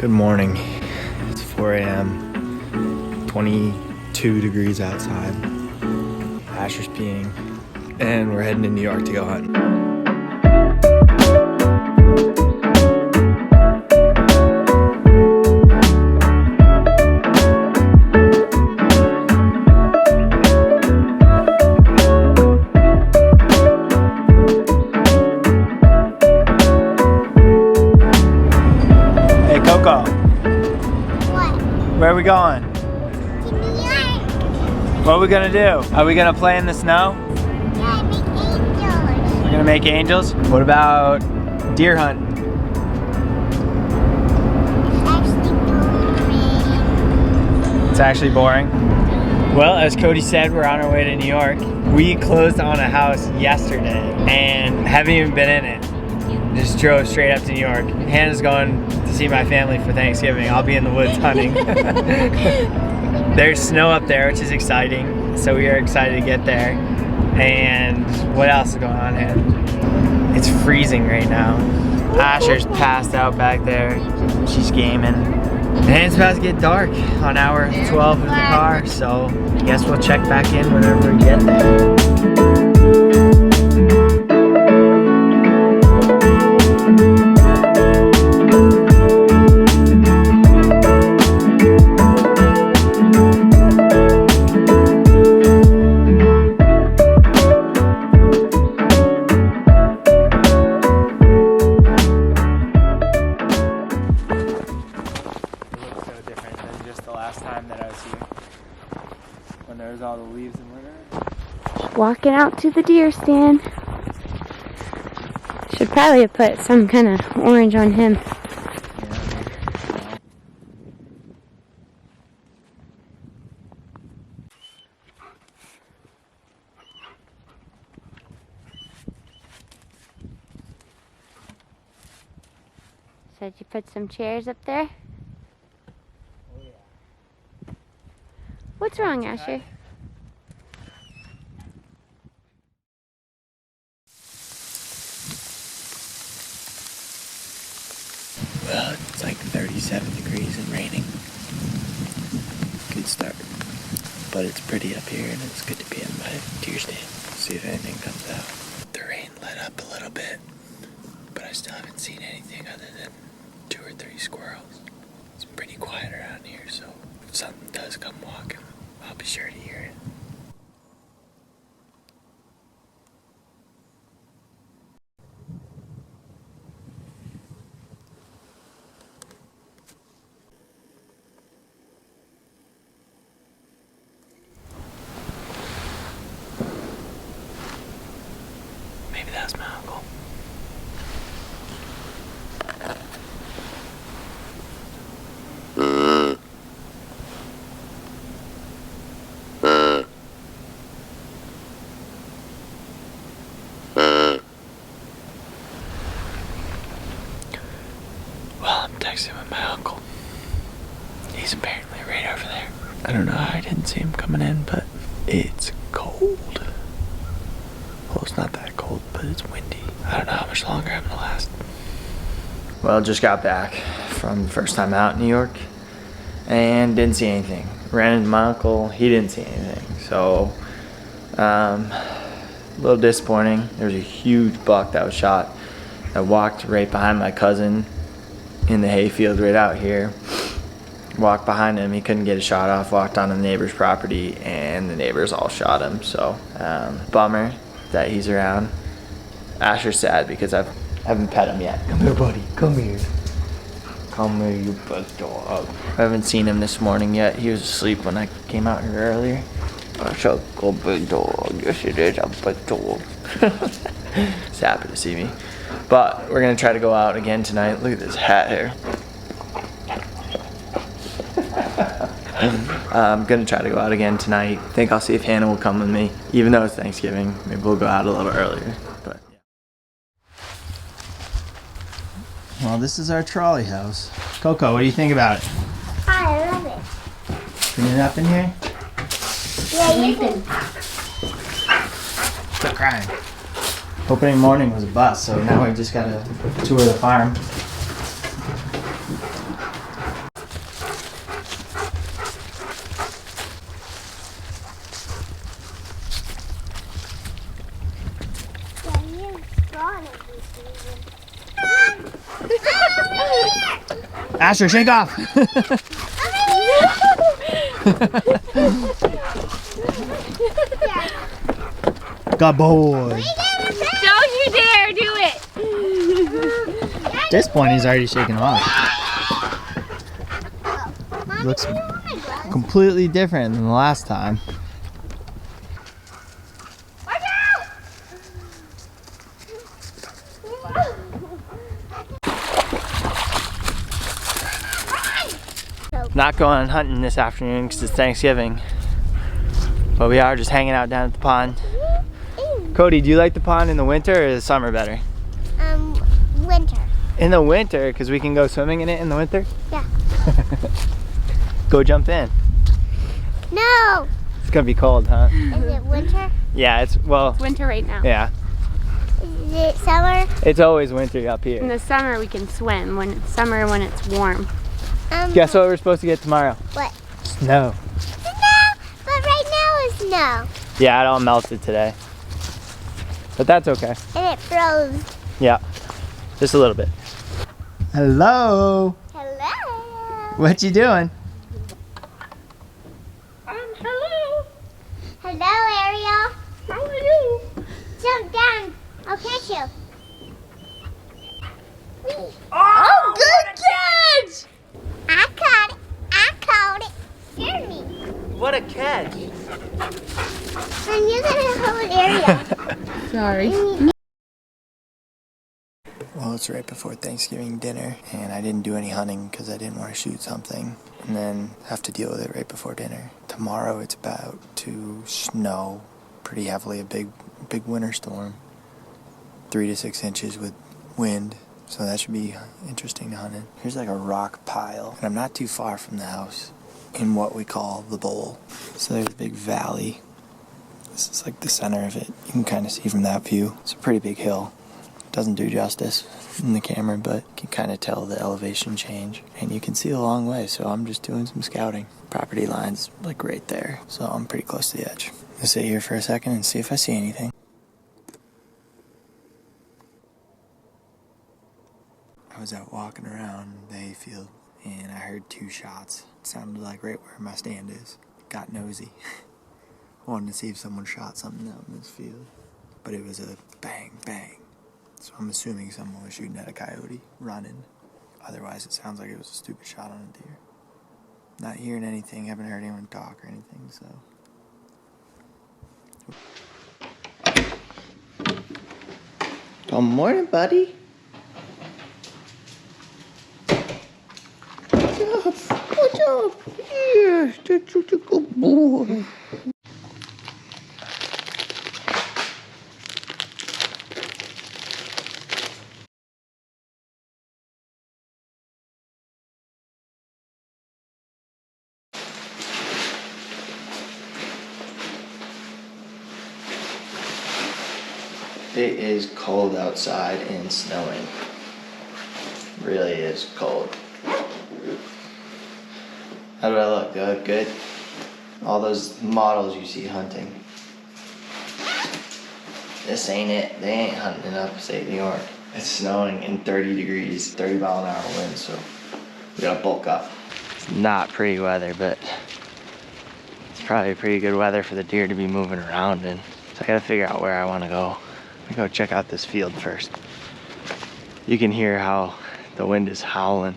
Good morning. It's 4 a.m. 22 degrees outside. Asher's peeing, and we're heading to New York to go hunt. Coco. What? Where are we going? To New York. What are we gonna do? Are we gonna play in the snow? Yeah, make angels. We're gonna make angels? What about deer hunt? It's actually boring. It's actually boring. Well, as Cody said, we're on our way to New York. We closed on a house yesterday and haven't even been in it. Just drove straight up to New York. Hannah's going to see my family for Thanksgiving. I'll be in the woods hunting. There's snow up there, which is exciting. So we are excited to get there. And what else is going on, Hannah? It's freezing right now. Asher's passed out back there. She's gaming. And it's about to get dark on hour 12 in the car. So I guess we'll check back in whenever we get there. When there was all the leaves and winter. Walking out to the deer stand. Should probably have put some kind of orange on him. Said you put some chairs up there? Oh yeah. What's wrong, Asher? Well, it's like 37 degrees and raining. Good start. But it's pretty up here and it's good to be in my deer stand. See if anything comes out. The rain let up a little bit, but I still haven't seen anything other than 2 or 3 squirrels. It's pretty quiet around here, so if something does come walking, I'll be sure to hear it. Maybe that's my uncle. Well, I'm texting with my uncle. He's apparently right over there. I don't know how I didn't see him coming in, but it's cold. Well, it's not that cold, but it's windy. I don't know how much longer I'm gonna last. Well, just got back from the first time out in New York and didn't see anything. Ran into my uncle, he didn't see anything. So, a little disappointing. There was a huge buck that was shot. I walked right behind my cousin in the hayfield right out here. Walked behind him, he couldn't get a shot off. Walked on the neighbor's property and the neighbors all shot him. So, bummer that he's around. Asher's sad because I haven't pet him yet. Come here, buddy. Come here. Come here, you big dog. I haven't seen him this morning yet. He was asleep when I came out here earlier. That's a good big dog. Yes, it is a big dog. He's happy to see me. But we're going to try to go out again tonight. Look at this hat here. I'm going to try to go out again tonight. I think I'll see if Hannah will come with me. Even though it's Thanksgiving, maybe we'll go out a little earlier. But yeah. Well, this is our trolley house. Coco, what do you think about it? I love it. Clean it up in here? Yeah, you can. Quit crying. Opening morning was a bust, so now we just got to tour the farm. Asher, shake off. Good boy. Don't you dare do it! At this point, he's already shaking off. Looks completely different than the last time. Not going hunting this afternoon because it's Thanksgiving, but we are just hanging out down at the pond. Cody, do you like the pond in the winter or the summer better? Winter. In the winter, because we can go swimming in it in the winter? Yeah. Go jump in. No! It's gonna be cold, huh? Is it winter? Yeah, it's, well, It's winter right now. yeah. Is it summer? It's always winter up In here. the summer we can swim. When it's summer, when it's warm. Guess what we're supposed to get tomorrow? What? Snow. Snow! But right now it's snow. Yeah, it all melted today. But that's okay. And it froze. Yeah, just a little bit. Hello. Hello. What you doing? Hello. Hello, Ariel. How are you? Jump down. I'll catch you. Oh, good catch! I caught it. I caught it. Hear me. What a catch. And you're gonna hold Ariel. Sorry. Well, it's right before Thanksgiving dinner, and I didn't do any hunting because I didn't want to shoot something and then have to deal with it right before dinner. Tomorrow it's about to snow pretty heavily, a big winter storm, 3 to 6 inches with wind, so that should be interesting to hunt in. Here's like a rock pile, and I'm not too far from the house in what we call the bowl. So there's a big valley. This is like the center of it. You can kind of see from that view. It's a pretty big hill. Doesn't do justice in the camera, but you can kind of tell the elevation change. And you can see a long way, so I'm just doing some scouting. Property line's like right there, so I'm pretty close to the edge. I'll sit here for a second and see if I see anything. I was out walking around the hayfield, and I heard 2 shots. It sounded like right where my stand is. Got nosy. Wanted to see if someone shot something out in this field. But it was a bang, bang. So I'm assuming someone was shooting at a coyote, running. Otherwise, it sounds like it was a stupid shot on a deer. Not hearing anything, haven't heard anyone talk or anything, so. Good morning, buddy. Good job. Yes, that's such a good boy. It is cold outside and snowing. Really is cold. How do I look? Do I look good? All those models you see hunting. This ain't it. They ain't hunting in upstate New York. It's snowing in 30 degrees, 30-mile-an-hour winds, so we gotta bulk up. It's not pretty weather, but it's probably pretty good weather for the deer to be moving around in. So I gotta figure out where I wanna go. I'm gonna go check out this field first. You can hear how the wind is howling.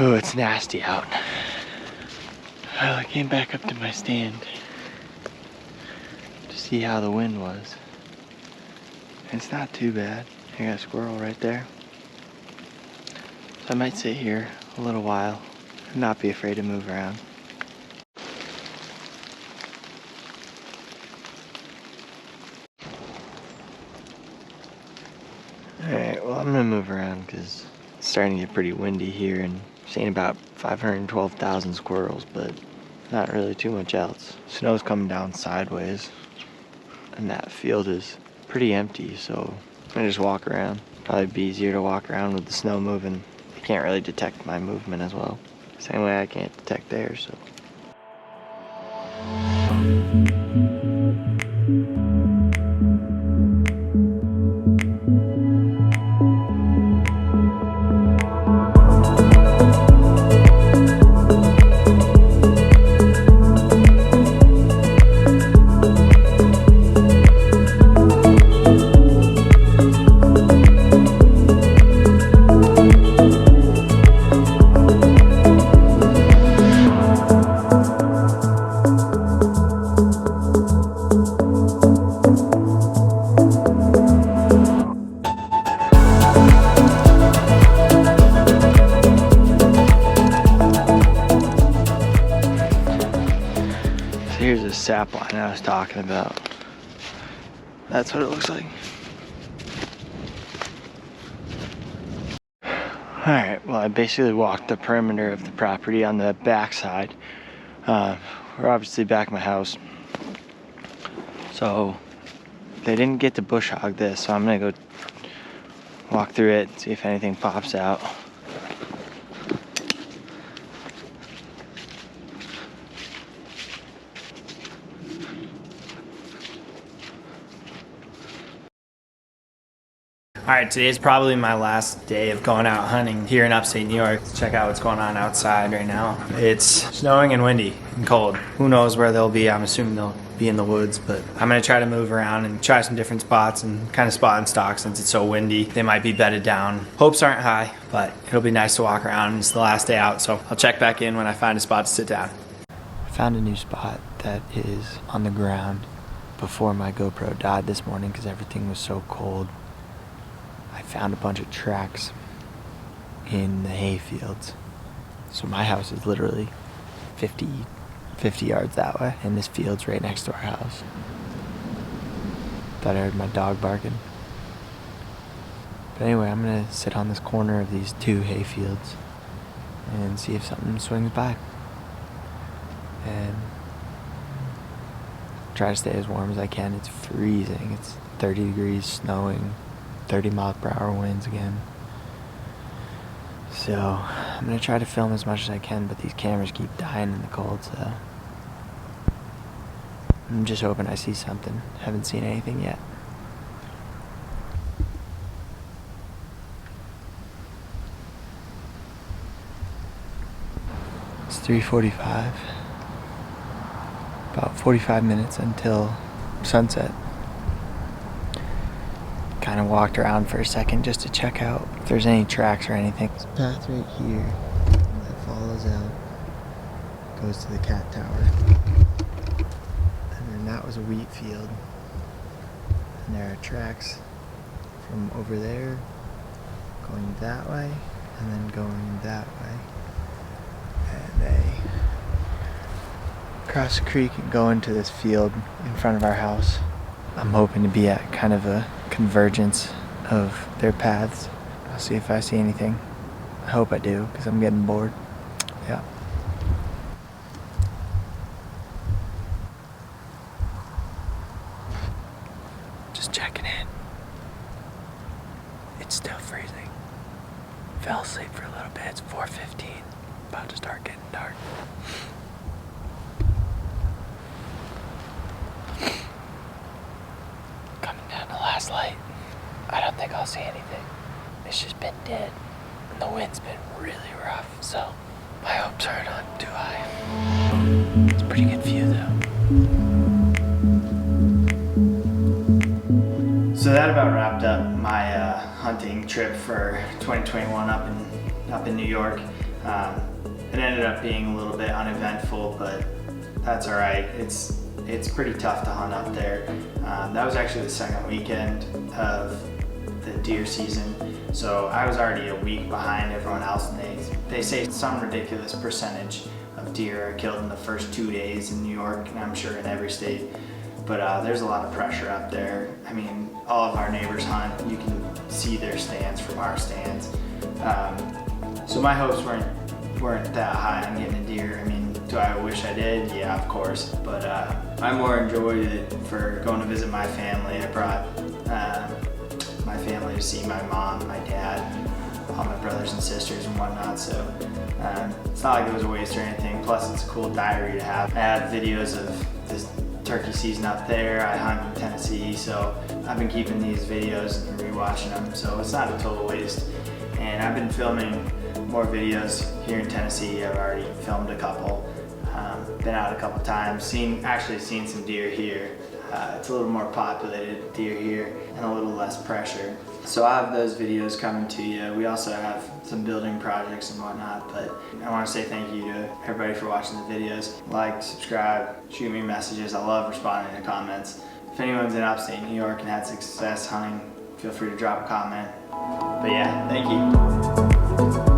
Oh, it's nasty out. Well, I came back up to my stand to see how the wind was. It's not too bad. I got a squirrel right there. So I might sit here a little while and not be afraid to move around. Alright, well I'm gonna move around because it's starting to get pretty windy here and I'm seeing about 512,000 squirrels, but not really too much else. Snow's coming down sideways and that field is pretty empty, so I'm gonna just walk around. Probably be easier to walk around with the snow moving. They can't really detect my movement as well. Same way I can't detect theirs, so. sap line I was talking about. That's what it looks like. Alright, well I basically walked the perimeter of the property on the back side. We're obviously back at my house. So they didn't get to bush hog this, so I'm gonna go walk through it, see if anything pops out. Alright, today's probably my last day of going out hunting here in upstate New York. Let's check out what's going on outside right now. It's snowing and windy and cold. Who knows where they'll be? I'm assuming they'll be in the woods, but I'm gonna try to move around and try some different spots and kind of spot and stock since it's so windy. They might be bedded down. Hopes aren't high, but it'll be nice to walk around. It's the last day out, so I'll check back in when I find a spot to sit down. I found a new spot that is on the ground before my GoPro died this morning because everything was so cold. I found a bunch of tracks in the hay fields. So my house is literally 50 yards that way, and this field's right next to our house. Thought I heard my dog barking. But anyway, I'm gonna sit on this corner of these two hay fields and see if something swings by. And try to stay as warm as I can. It's freezing. It's 30 degrees, snowing. 30 mile/hour winds again. So I'm gonna try to film as much as I can, but these cameras keep dying in the cold, so I'm just hoping I see something. Haven't seen anything yet. It's 3:45. About 45 minutes until sunset. Kind of walked around for a second just to check out if there's any tracks or anything. This path right here that follows out goes to the cat tower. And then that was a wheat field. And there are tracks from over there going that way and then going that way. And they cross the creek and go into this field in front of our house. I'm hoping to be at kind of a convergence of their paths. I'll see if I see anything. I hope I do, because I'm getting bored. Yeah. Just checking in. It's still freezing. Fell asleep for a little bit. It's 4:15. About to start getting dark. Last light. I don't think I'll see anything. It's just been dead. And the wind's been really rough, so my hopes aren't on too high. It's a pretty good view though. So that about wrapped up my hunting trip for 2021 up in New York. It ended up being a little bit uneventful, but that's all right. It's pretty tough to hunt up there. That was actually the second weekend of the deer season, so I was already a week behind everyone else, and they say some ridiculous percentage of deer are killed in the first 2 days in New York, and I'm sure in every state. But there's a lot of pressure up there. I mean, all of our neighbors hunt. You can see their stands from our stands. So my hopes weren't that high on getting a deer. I mean, do I wish I did? Yeah, of course. But I more enjoyed it for going to visit my family. I brought my family to see my mom, my dad, all my brothers and sisters and whatnot. So it's not like it was a waste or anything. Plus, it's a cool diary to have. I have videos of this turkey season up there. I hunt in Tennessee, so I've been keeping these videos and rewatching them. So it's not a total waste. And I've been filming more videos here in Tennessee. I've already filmed a couple. Been out a couple times, actually seen some deer here. It's a little more populated deer here and a little less pressure. So I have those videos coming to you. We also have some building projects and whatnot, but I want to say thank you to everybody for watching the videos. Like, subscribe, shoot me messages. I love responding to comments. If anyone's in upstate New York and had success hunting, feel free to drop a comment. But yeah, thank you.